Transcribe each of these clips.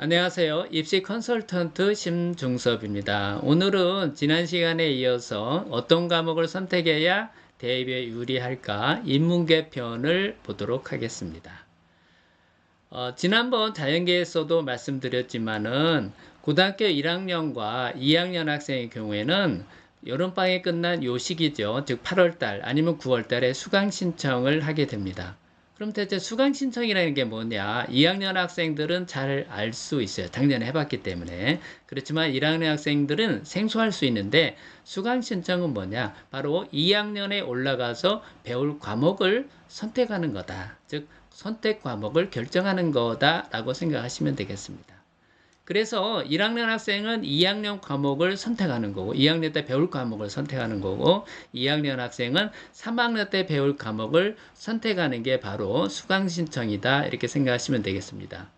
안녕하세요. 입시 컨설턴트 심중섭입니다. 오늘은 지난 시간에 이어서 어떤 과목을 선택해야 대입에 유리할까 인문계 편을 보도록 하겠습니다. 지난번 자연계에서도 말씀드렸지만은 고등학교 1학년과 2학년 학생의 경우에는 여름방학이 끝난 요 시기죠. 즉 8월달 아니면 9월달에 수강 신청을 하게 됩니다. 그럼 대체 수강 신청이라는 게 뭐냐? 2학년 학생들은 잘 알 수 있어요. 작년에 해봤기 때문에. 그렇지만 1학년 학생들은 생소할 수 있는데 수강 신청은 뭐냐? 바로 2학년에 올라가서 배울 과목을 선택하는 거다. 즉 선택 과목을 결정하는 거다라고 생각하시면 되겠습니다. 그래서 1학년 학생은 2학년 과목을 선택하는 거고 2학년 때 배울 과목을 선택하는 거고 2학년 학생은 3학년 때 배울 과목을 선택하는 게 바로 수강 신청이다 이렇게 생각하시면 되겠습니다.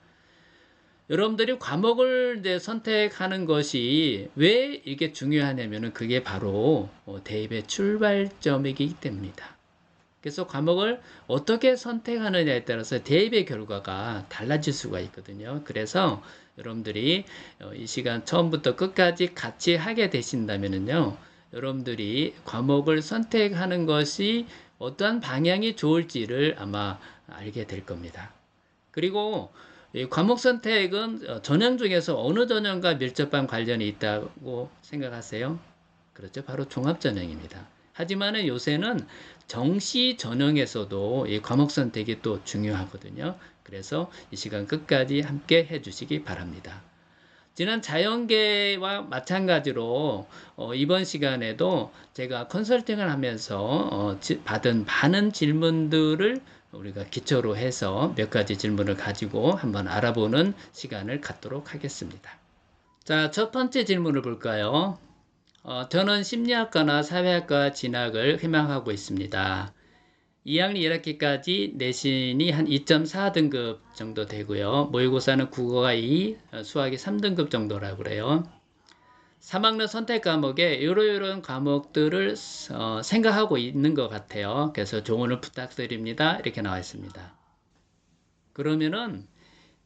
여러분들이 과목을 이제 선택하는 것이 왜 이게 중요하냐면은 그게 바로 대입의 출발점이기 때문이다. 그래서 과목을 어떻게 선택하느냐에 따라서 대입의 결과가 달라질 수가 있거든요. 그래서 여러분들이 이 시간 처음부터 끝까지 같이 하게 되신다면요. 여러분들이 과목을 선택하는 것이 어떠한 방향이 좋을지를 아마 알게 될 겁니다. 그리고 이 과목 선택은 전형 중에서 어느 전형과 밀접한 관련이 있다고 생각하세요? 그렇죠. 바로 종합전형입니다. 하지만 요새는 정시 전형에서도 이 과목 선택이 또 중요하거든요. 그래서 이 시간 끝까지 함께 해주시기 바랍니다. 지난 자연계와 마찬가지로 이번 시간에도 제가 컨설팅을 하면서 받은 많은 질문들을 우리가 기초로 해서 몇 가지 질문을 가지고 한번 알아보는 시간을 갖도록 하겠습니다. 자, 첫 번째 질문을 볼까요? 저는 심리학과나 사회학과 진학을 희망하고 있습니다. 2학년 1학기까지 내신이 한 2.4등급 정도 되고요. 모의고사는 국어가 2, 수학이 3등급 정도라고 그래요. 3학년 선택 과목에 이런 과목들을 생각하고 있는 것 같아요. 그래서 조언을 부탁드립니다. 이렇게 나와 있습니다. 그러면은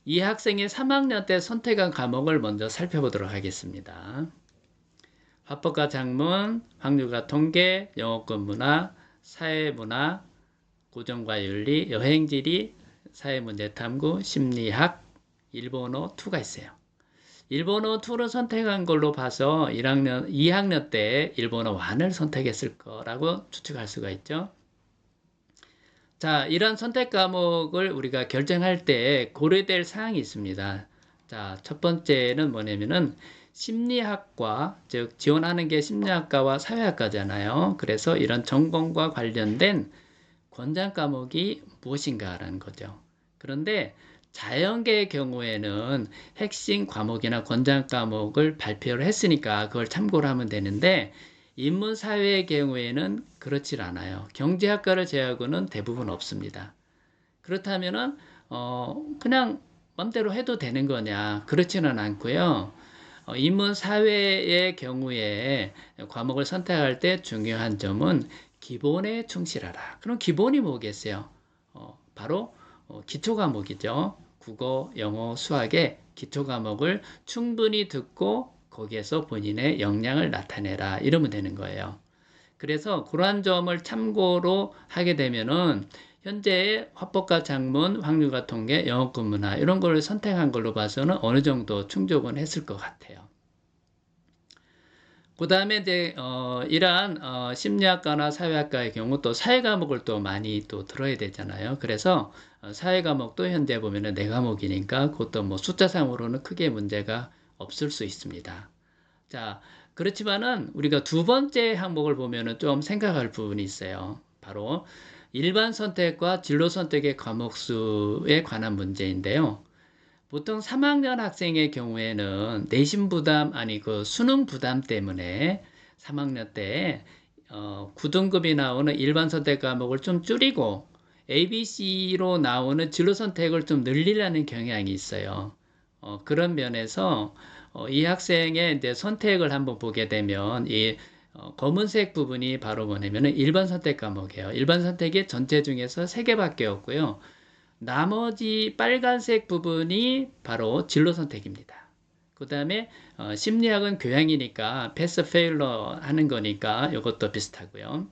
이 학생이 3학년 때 선택한 과목을 먼저 살펴보도록 하겠습니다. 화법과 작문, 확률과 통계, 영어권 문화, 사회문화, 고정과 윤리, 여행지리, 사회문제 탐구, 심리학, 일본어 2가 있어요. 일본어 2를 선택한 걸로 봐서 2학년 때 일본어 1을 선택했을 거라고 추측할 수가 있죠. 자, 이런 선택 과목을 우리가 결정할 때 고려될 사항이 있습니다. 자, 첫 번째는 뭐냐면은 심리학과, 즉 지원하는 게 심리학과와 사회학과잖아요. 그래서 이런 전공과 관련된 권장 과목이 무엇인가라는 거죠. 그런데 자연계의 경우에는 핵심 과목이나 권장 과목을 발표를 했으니까 그걸 참고를 하면 되는데 인문사회의 경우에는 그렇질 않아요. 경제학과를 제외하고는 대부분 없습니다. 그렇다면은 그냥 맘대로 해도 되는 거냐? 그렇지는 않고요. 인문사회의 경우에 과목을 선택할 때 중요한 점은 기본에 충실하라. 그럼 기본이 뭐겠어요? 바로 기초 과목이죠. 국어, 영어, 수학의 기초 과목을 충분히 듣고 거기에서 본인의 역량을 나타내라. 이러면 되는 거예요. 그래서 그러한 점을 참고로 하게 되면은 현재의 화법과 작문, 확률과 통계, 영어권 문화 이런 걸 선택한 걸로 봐서는 어느 정도 충족은 했을 것 같아요. 그 다음에 이제 이러한 심리학과나 사회학과의 경우 또 사회 과목을 또 많이 또 들어야 되잖아요. 그래서 사회 과목도 현재 보면은 4과목이니까 그것도 뭐 숫자상으로는 크게 문제가 없을 수 있습니다. 자, 그렇지만은 우리가 두 번째 항목을 보면은 좀 생각할 부분이 있어요. 바로 일반 선택과 진로 선택의 과목 수에 관한 문제인데요. 보통 3학년 학생의 경우에는 내신 부담 아니 그 수능 부담 때문에 3학년 때 9등급이 나오는 일반 선택 과목을 좀 줄이고 ABC로 나오는 진로 선택을 좀 늘리려는 경향이 있어요. 그런 면에서 이 학생의 이제 선택을 한번 보게 되면 이 검은색 부분이 바로 뭐냐면은 일반 선택 과목이에요. 일반 선택이 전체 중에서 3개밖에 없고요. 나머지 빨간색 부분이 바로 진로 선택입니다. 그 다음에 심리학은 교양이니까 패스 페일러 하는 거니까 이것도 비슷하고요.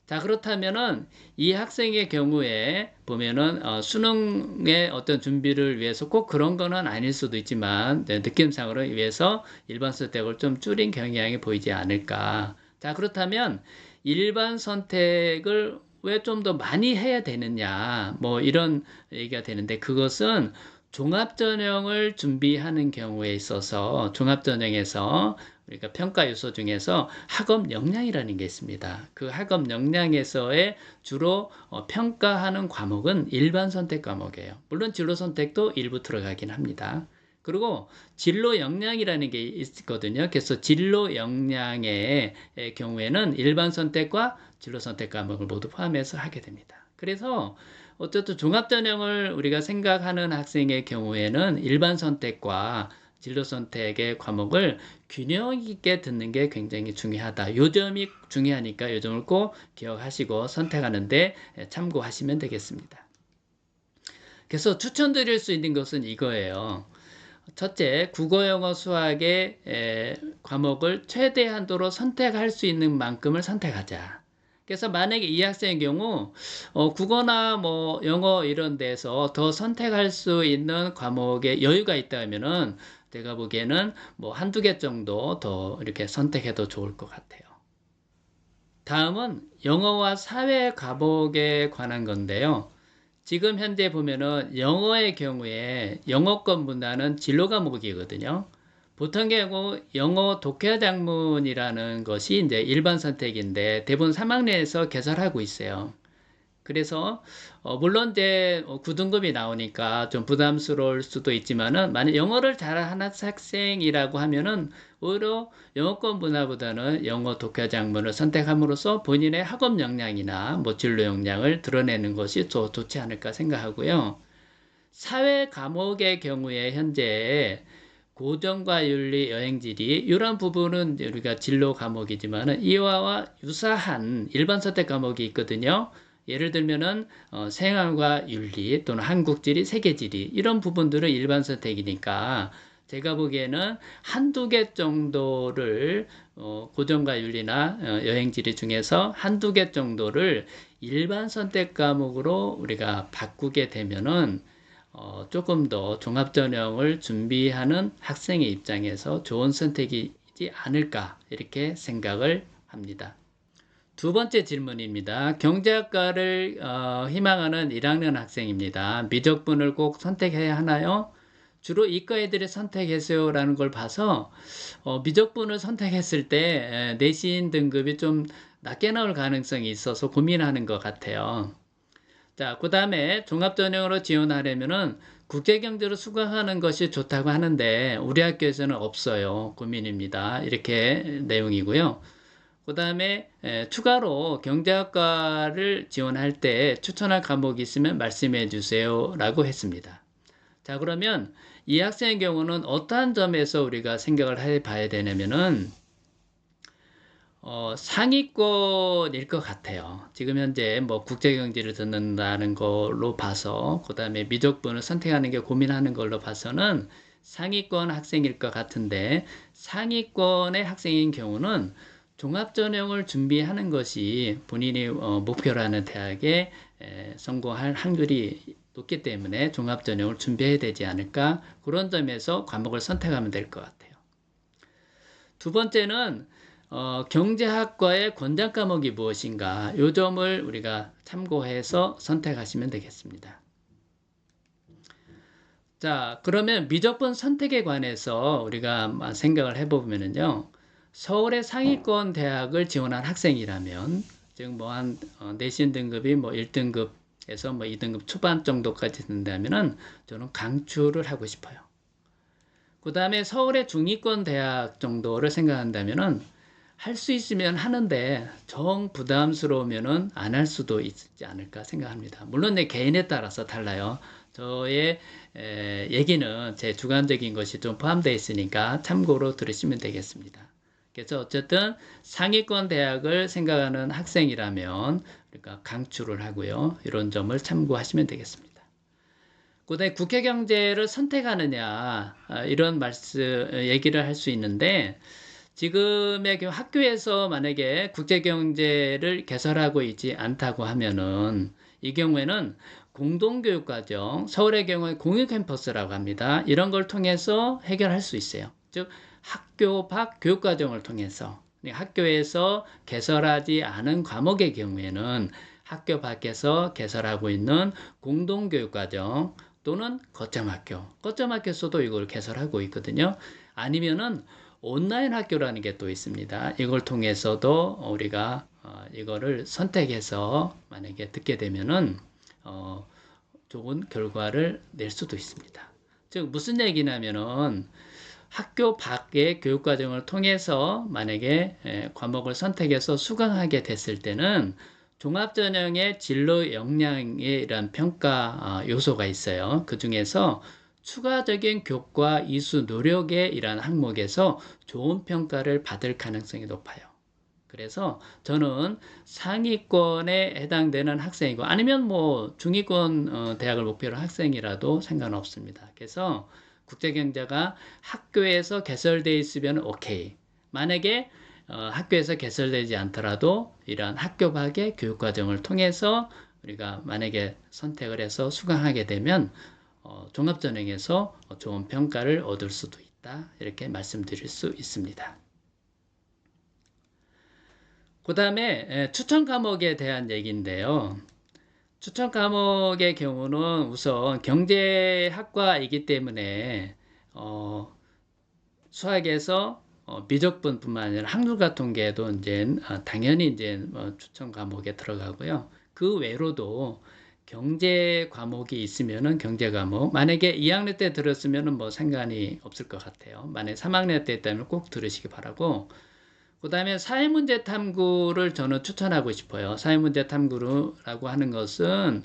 자, 그렇다면은 이 학생의 경우에 보면은 수능의 어떤 준비를 위해서 꼭 그런 거는 아닐 수도 있지만 느낌상으로 위해서 일반 선택을 좀 줄인 경향이 보이지 않을까. 자, 그렇다면 일반 선택을 왜 좀 더 많이 해야 되느냐, 뭐 이런 얘기가 되는데, 그것은 종합전형을 준비하는 경우에 있어서 종합전형에서 우리가 평가 요소 중에서 학업 역량이라는 게 있습니다. 그 학업 역량에서의 주로 평가하는 과목은 일반 선택 과목이에요. 물론 진로 선택도 일부 들어가긴 합니다. 그리고 진로 역량이라는 게 있거든요. 그래서 진로 역량의 경우에는 일반 선택과 진로 선택 과목을 모두 포함해서 하게 됩니다. 그래서 어쨌든 종합전형을 우리가 생각하는 학생의 경우에는 일반 선택과 진로 선택의 과목을 균형 있게 듣는 게 굉장히 중요하다. 요 점이 중요하니까 요 점을 꼭 기억하시고 선택하는데 참고하시면 되겠습니다. 그래서 추천드릴 수 있는 것은 이거예요. 첫째, 국어, 영어, 수학의 과목을 최대한도로 선택할 수 있는 만큼을 선택하자. 그래서 만약에 이 학생의 경우 국어나 뭐 영어 이런 데서 더 선택할 수 있는 과목에 여유가 있다면은 제가 보기에는 뭐 한두 개 정도 더 이렇게 선택해도 좋을 것 같아요. 다음은 영어와 사회 과목에 관한 건데요. 지금 현재 보면은 영어의 경우에 영어권 문화는 진로 과목이거든요. 보통 경우 영어 독해 작문이라는 것이 이제 일반 선택인데 대부분 3학년에서 개설하고 있어요. 그래서 물론 이제 9등급이 나오니까 좀 부담스러울 수도 있지만은 만약 영어를 잘하는 학생이라고 하면은 오히려 영어권 문화보다는 영어 독해 작문을 선택함으로써 본인의 학업 역량이나 뭐 진로 역량을 드러내는 것이 더 좋지 않을까 생각하고요. 사회 과목의 경우에 현재 고정과 윤리, 여행지리 이런 부분은 우리가 진로 과목이지만은 이와와 유사한 일반 선택 과목이 있거든요. 예를 들면은 생활과 윤리 또는 한국지리, 세계지리 이런 부분들은 일반 선택이니까 제가 보기에는 한두 개 정도를 고정과 윤리나 여행지리 중에서 한두 개 정도를 일반 선택 과목으로 우리가 바꾸게 되면은 조금 더 종합전형을 준비하는 학생의 입장에서 좋은 선택이지 않을까 이렇게 생각을 합니다. 두 번째 질문입니다. 경제학과를 희망하는 1학년 학생입니다. 미적분을 꼭 선택해야 하나요? 주로 이과 애들이 선택했어요 라는 걸 봐서 미적분을 선택했을 때 내신 등급이 좀 낮게 나올 가능성이 있어서 고민하는 것 같아요. 자, 그 다음에 종합전형으로 지원하려면은 국제경제로 수강하는 것이 좋다고 하는데 우리 학교에서는 없어요. 고민입니다. 이렇게 내용이고요. 그 다음에 추가로 경제학과를 지원할 때 추천할 과목이 있으면 말씀해 주세요 라고 했습니다. 자, 그러면 이 학생의 경우는 어떠한 점에서 우리가 생각을 해봐야 되냐면은 상위권일 것 같아요. 지금 현재 뭐 국제경제를 듣는다는 걸로 봐서 그 다음에 미적분을 선택하는 게 고민하는 걸로 봐서는 상위권 학생일 것 같은데 상위권의 학생인 경우는 종합전형을 준비하는 것이 본인이 목표라는 대학에 성공할 확률이 높기 때문에 종합전형을 준비해야 되지 않을까 그런 점에서 과목을 선택하면 될 것 같아요. 두 번째는 경제학과의 권장 과목이 무엇인가 이 점을 우리가 참고해서 선택하시면 되겠습니다. 자, 그러면 미적분 선택에 관해서 우리가 생각을 해보면요. 서울의 상위권 대학을 지원한 학생이라면 즉 뭐 한 내신 등급이 뭐 1등급에서 뭐 2등급 초반 정도까지 된다면은 저는 강추를 하고 싶어요. 그 다음에 서울의 중위권 대학 정도를 생각한다면은 할 수 있으면 하는데 정 부담스러우면은 안 할 수도 있지 않을까 생각합니다. 물론 내 개인에 따라서 달라요. 저의 얘기는 제 주관적인 것이 좀 포함되어 있으니까 참고로 들으시면 되겠습니다. 그래서 어쨌든 상위권 대학을 생각하는 학생이라면 우리가 강추를 하고요. 이런 점을 참고하시면 되겠습니다. 그다음에 국회경제를 선택하느냐 이런 얘기를 할 수 있는데 지금의 학교에서 만약에 국제경제를 개설하고 있지 않다고 하면은 이 경우에는 공동교육과정, 서울의 경우에 공유캠퍼스라고 합니다. 이런 걸 통해서 해결할 수 있어요. 즉 학교 밖 교육과정을 통해서 학교에서 개설하지 않은 과목의 경우에는 학교 밖에서 개설하고 있는 공동교육과정 또는 거점학교에서도 이걸 개설하고 있거든요. 아니면은 온라인 학교라는 게 또 있습니다. 이걸 통해서도 우리가 이거를 선택해서 만약에 듣게 되면은 좋은 결과를 낼 수도 있습니다. 즉 무슨 얘기냐면은 학교 밖의 교육과정을 통해서 만약에 과목을 선택해서 수강하게 됐을 때는 종합전형의 진로 역량이란 평가 요소가 있어요. 그 중에서 추가적인 교과 이수 노력의 이란 항목에서 좋은 평가를 받을 가능성이 높아요. 그래서 저는 상위권에 해당되는 학생이고 아니면 뭐 중위권 대학을 목표로 학생이라도 상관없습니다. 그래서 국제경제가 학교에서 개설되어 있으면 오케이. 만약에 학교에서 개설되지 않더라도 이러한 학교 밖의 교육과정을 통해서 우리가 만약에 선택을 해서 수강하게 되면 종합전형에서 좋은 평가를 얻을 수도 있다. 이렇게 말씀드릴 수 있습니다. 그 다음에 추천 과목에 대한 얘기인데요. 추천 과목의 경우는 우선 경제학과이기 때문에 수학에서 미적분뿐만 아니라 학술과 통계도 이제 당연히 이제 추천 과목에 들어가고요. 그 외로도 경제 과목이 있으면은 경제 과목 만약에 2학년 때 들었으면은 뭐 상관이 없을 것 같아요. 만약에 3학년 때 있다면 꼭 들으시기 바라고. 그 다음에 사회문제 탐구를 저는 추천하고 싶어요. 사회문제 탐구라고 하는 것은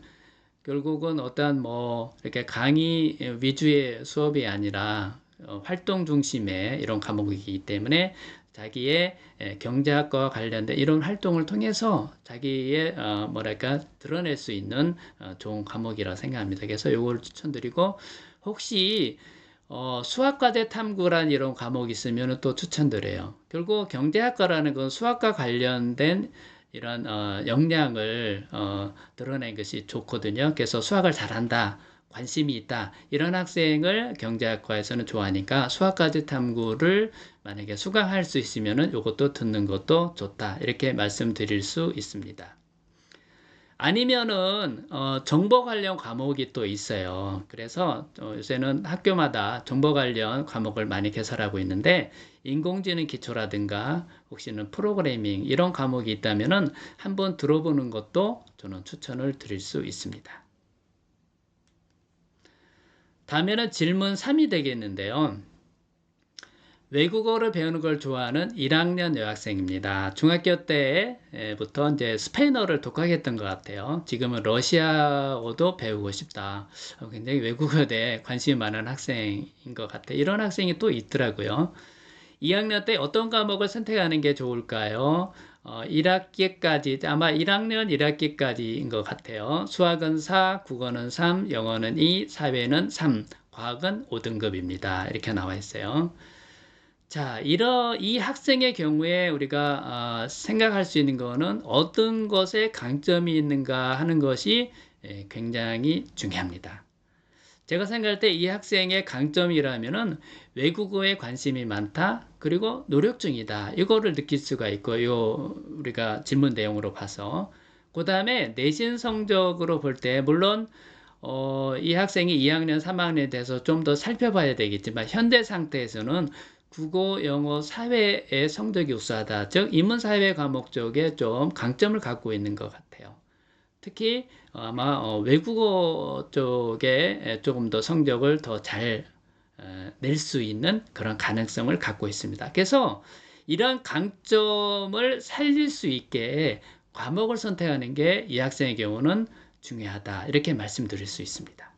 결국은 어떠한 뭐 이렇게 강의 위주의 수업이 아니라 활동 중심의 이런 과목이기 때문에 자기의 경제학과 관련된 이런 활동을 통해서 자기의 뭐랄까 드러낼 수 있는 좋은 과목이라 생각합니다. 그래서 이걸 추천드리고 혹시 수학과제 탐구란 이런 과목이 있으면 또 추천드려요. 결국 경제학과라는 건 수학과 관련된 이런 역량을 드러낸 것이 좋거든요. 그래서 수학을 잘한다, 관심이 있다 이런 학생을 경제학과에서는 좋아하니까 수학과제 탐구를 만약에 수강할 수 있으면 이것도 듣는 것도 좋다 이렇게 말씀드릴 수 있습니다. 아니면은 정보 관련 과목이 또 있어요. 그래서 요새는 학교마다 정보 관련 과목을 많이 개설하고 있는데 인공지능 기초라든가 혹시는 프로그래밍 이런 과목이 있다면은 한번 들어보는 것도 저는 추천을 드릴 수 있습니다. 다음에는 질문 3이 되겠는데요. 외국어를 배우는 걸 좋아하는 1학년 여학생입니다. 중학교 때부터 이제 스페인어를 독학했던 것 같아요. 지금은 러시아어도 배우고 싶다. 굉장히 외국어에 대해 관심이 많은 학생인 것 같아요. 이런 학생이 또 있더라고요. 2학년 때 어떤 과목을 선택하는 게 좋을까요? 1학기까지, 아마 1학년 1학기까지인 것 같아요. 수학은 4, 국어는 3, 영어는 2, 사회는 3, 과학은 5등급입니다. 이렇게 나와 있어요. 자, 이 학생의 경우에 우리가 생각할 수 있는 거는 어떤 것에 강점이 있는가 하는 것이 굉장히 중요합니다. 제가 생각할 때 이 학생의 강점이라면은 외국어에 관심이 많다, 그리고 노력 중이다. 이거를 느낄 수가 있고, 우리가 질문 내용으로 봐서. 그 다음에 내신 성적으로 볼 때, 물론, 이 학생이 2학년, 3학년에 대해서 좀 더 살펴봐야 되겠지만, 현재 상태에서는 국어, 영어, 사회의 성적이 우수하다. 즉, 인문사회 과목 쪽에 좀 강점을 갖고 있는 것 같아요. 특히 아마 외국어 쪽에 조금 더 성적을 더 잘 낼 수 있는 그런 가능성을 갖고 있습니다. 그래서 이러한 강점을 살릴 수 있게 과목을 선택하는 게 이 학생의 경우는 중요하다. 이렇게 말씀드릴 수 있습니다.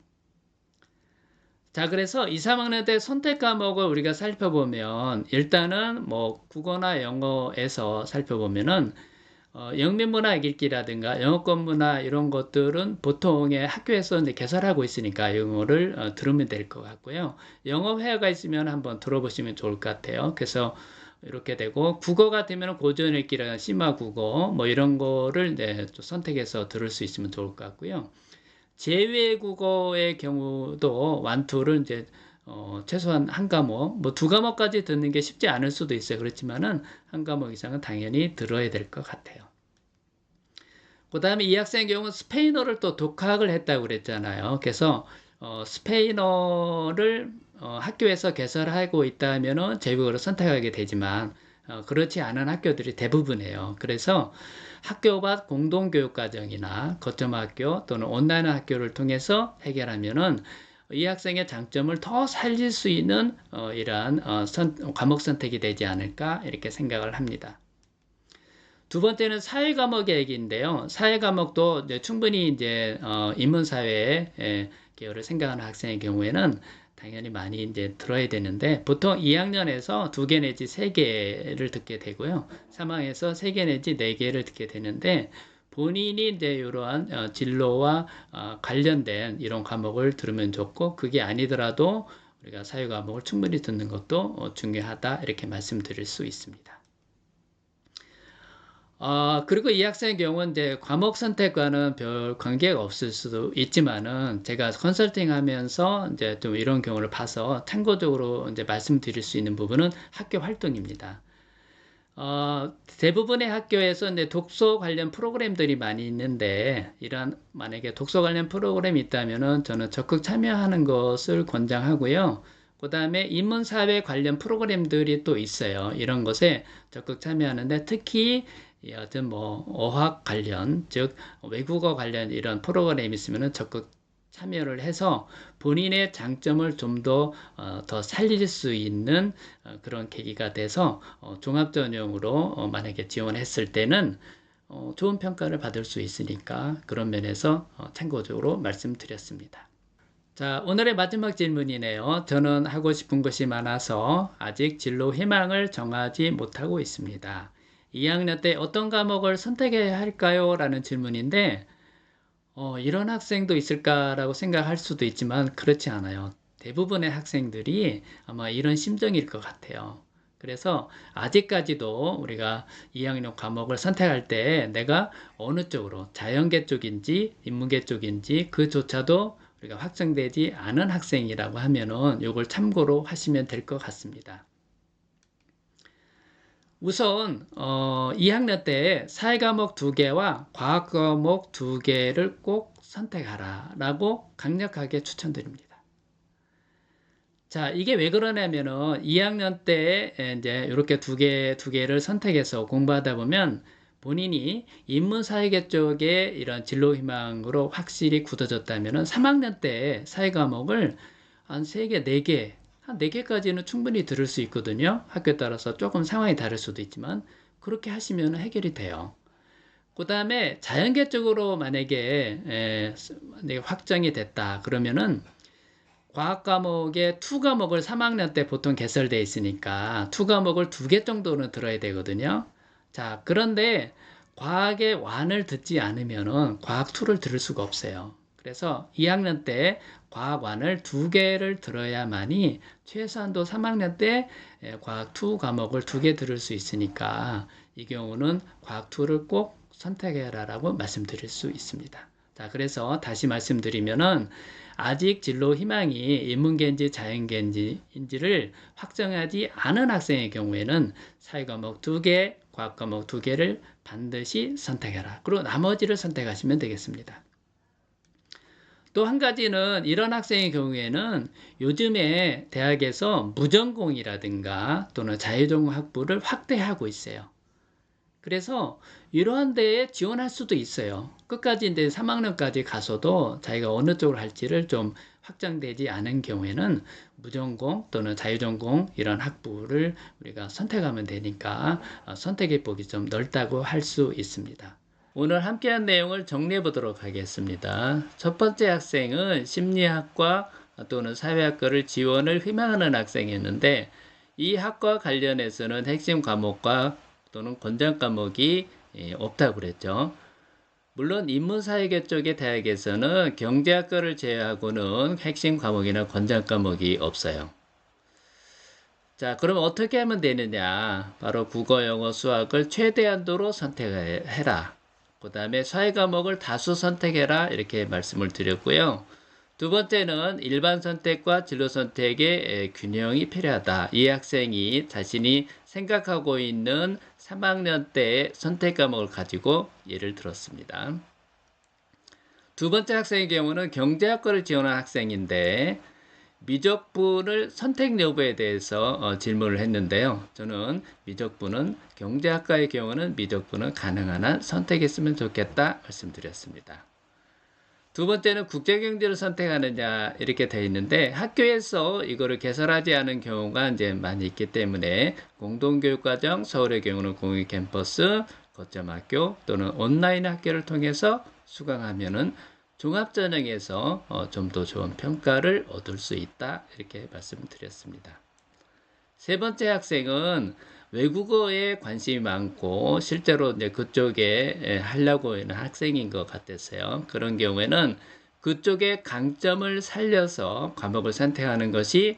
자, 그래서 2, 3학년 때 선택 과목을 우리가 살펴보면 일단은 뭐 국어나 영어에서 살펴보면은 영민문학 읽기라든가 영어권 문화 이런 것들은 보통의 학교에서 이제 개설하고 있으니까 영어를 들으면 될 것 같고요. 영어 회화가 있으면 한번 들어보시면 좋을 것 같아요. 그래서 이렇게 되고 국어가 되면 고전 읽기라든가 심화 국어 뭐 이런 거를 네, 또 선택해서 들을 수 있으면 좋을 것 같고요. 제외 국어의 경우도 완투를 이제 최소한 한 과목, 뭐 두 과목까지 듣는 게 쉽지 않을 수도 있어요. 그렇지만은 한 과목 이상은 당연히 들어야 될 것 같아요. 그 다음에 이 학생의 경우는 스페인어를 또 독학을 했다고 그랬잖아요. 그래서 스페인어를 학교에서 개설하고 있다면은 제국어를 선택하게 되지만 그렇지 않은 학교들이 대부분이에요. 그래서 학교와 공동교육과정이나 거점학교 또는 온라인 학교를 통해서 해결하면은 이 학생의 장점을 더 살릴 수 있는 이러한 과목 선택이 되지 않을까 이렇게 생각을 합니다. 두 번째는 사회 과목의 얘기인데요. 사회 과목도 이제 충분히 이제 인문사회 계열을 생각하는 학생의 경우에는 당연히 많이 이제 들어야 되는데 보통 2학년에서 2개 내지 3개를 듣게 되고요. 3학년에서 3개 내지 4개를 듣게 되는데 본인이 이제 이러한 진로와 관련된 이런 과목을 들으면 좋고 그게 아니더라도 우리가 사회 과목을 충분히 듣는 것도 중요하다 이렇게 말씀드릴 수 있습니다. 그리고 이 학생의 경우는 이제 과목 선택과는 별 관계가 없을 수도 있지만은 제가 컨설팅 하면서 이제 좀 이런 경우를 봐서 참고적으로 이제 말씀드릴 수 있는 부분은 학교 활동입니다. 대부분의 학교에서 이제 독서 관련 프로그램들이 많이 있는데 이런 만약에 독서 관련 프로그램이 있다면은 저는 적극 참여하는 것을 권장하고요. 그 다음에 인문사회 관련 프로그램들이 또 있어요. 이런 것에 적극 참여하는데 특히 어떤 뭐 어학 관련, 즉 외국어 관련 이런 프로그램이 있으면 적극 참여를 해서 본인의 장점을 좀 더 살릴 수 있는 그런 계기가 돼서 종합 전형으로 만약에 지원했을 때는 좋은 평가를 받을 수 있으니까 그런 면에서 참고적으로 말씀드렸습니다. 자, 오늘의 마지막 질문이네요. 저는 하고 싶은 것이 많아서 아직 진로 희망을 정하지 못하고 있습니다. 2학년 때 어떤 과목을 선택해야 할까요? 라는 질문인데 이런 학생도 있을까라고 생각할 수도 있지만 그렇지 않아요. 대부분의 학생들이 아마 이런 심정일 것 같아요. 그래서 아직까지도 우리가 2학년 과목을 선택할 때 내가 어느 쪽으로 자연계 쪽인지 인문계 쪽인지 그조차도 우리가 확정되지 않은 학생이라고 하면은 이걸 참고로 하시면 될 것 같습니다. 우선 2학년 때 사회 과목 2개와 과학 과목 2개를 꼭 선택하라 라고 강력하게 추천드립니다. 자, 이게 왜 그러냐면은 2학년 때 이제 이렇게 두 개를 선택해서 공부하다 보면 본인이 인문사회계 쪽에 이런 진로 희망으로 확실히 굳어졌다면은 3학년 때 사회 과목을 한 3개, 4개 한 4개까지는 충분히 들을 수 있거든요. 학교에 따라서 조금 상황이 다를 수도 있지만 그렇게 하시면 해결이 돼요. 그 다음에 자연계 쪽으로 만약에 확정이 됐다 그러면은 과학 과목의 2 과목을 3학년 때 보통 개설되어 있으니까 2 과목을 2개 정도는 들어야 되거든요. 자, 그런데 과학의 1을 듣지 않으면은 과학 2를 들을 수가 없어요. 그래서 2학년 때 과학 1을 2개를 들어야만이 최소한도 3학년 때 과학 2 과목을 2개 들을 수 있으니까 이 경우는 과학 2를 꼭 선택해라라고 말씀드릴 수 있습니다. 자, 그래서 다시 말씀드리면은 아직 진로 희망이 인문계인지 자연계인지를 확정하지 않은 학생의 경우에는 사회 과목 2개, 과학 과목 2개를 반드시 선택해라. 그리고 나머지를 선택하시면 되겠습니다. 또 한 가지는 이런 학생의 경우에는 요즘에 대학에서 무전공이라든가 또는 자유전공 학부를 확대하고 있어요. 그래서 이러한 데에 지원할 수도 있어요. 끝까지 이제 3학년까지 가서도 자기가 어느 쪽을 할지를 좀 확정되지 않은 경우에는 무전공 또는 자유전공 이런 학부를 우리가 선택하면 되니까 선택의 폭이 좀 넓다고 할 수 있습니다. 오늘 함께한 내용을 정리해 보도록 하겠습니다. 첫 번째 학생은 심리학과 또는 사회학과를 지원을 희망하는 학생이었는데 이 학과 관련해서는 핵심 과목과 또는 권장 과목이 없다고 그랬죠. 물론 인문사회계 쪽의 대학에서는 경제학과를 제외하고는 핵심 과목이나 권장 과목이 없어요. 자, 그럼 어떻게 하면 되느냐? 바로 국어, 영어, 수학을 최대한도로 선택해라. 그 다음에 사회 과목을 다수 선택해라. 이렇게 말씀을 드렸고요. 두 번째는 일반 선택과 진로 선택의 균형이 필요하다. 이 학생이 자신이 생각하고 있는 3학년 때 선택 과목을 가지고 예를 들었습니다. 두 번째 학생의 경우는 경제학과를 지원한 학생인데 미적분을 선택 여부에 대해서 질문을 했는데요. 저는 미적분은 경제학과의 경우는 미적분은 가능한 한 선택했으면 좋겠다 말씀드렸습니다. 두 번째는 국제경제를 선택하느냐 이렇게 되어 있는데 학교에서 이거를 개설하지 않은 경우가 이제 많이 있기 때문에 공동교육과정, 서울의 경우는 공익캠퍼스, 거점학교 또는 온라인 학교를 통해서 수강하면은 종합전형에서 좀 더 좋은 평가를 얻을 수 있다 이렇게 말씀드렸습니다. 세 번째 학생은 외국어에 관심이 많고 실제로 이제 그쪽에 하려고 하는 학생인 것 같았어요. 그런 경우에는 그쪽의 강점을 살려서 과목을 선택하는 것이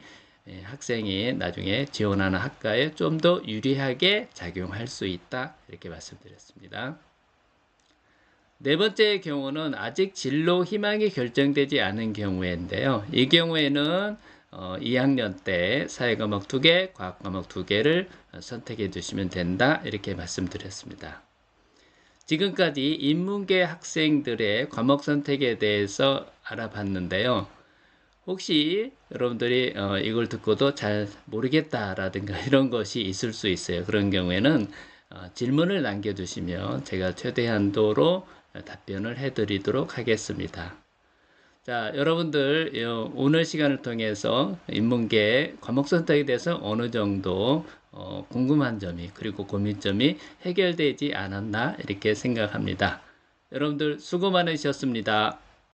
학생이 나중에 지원하는 학과에 좀 더 유리하게 작용할 수 있다 이렇게 말씀드렸습니다. 네 번째의 경우는 아직 진로 희망이 결정되지 않은 경우인데요. 이 경우에는 2학년 때 사회과목 2개, 과학과목 2개를 선택해 주시면 된다 이렇게 말씀드렸습니다. 지금까지 인문계 학생들의 과목 선택에 대해서 알아봤는데요. 혹시 여러분들이 이걸 듣고도 잘 모르겠다라든가 이런 것이 있을 수 있어요. 그런 경우에는 질문을 남겨주시면 제가 최대한도로 답변을 해드리도록 하겠습니다. 자, 여러분들 오늘 시간을 통해서 인문계 과목 선택에 대해서 어느 정도 궁금한 점이 그리고 고민점이 해결되지 않았나 이렇게 생각합니다. 여러분들 수고 많으셨습니다.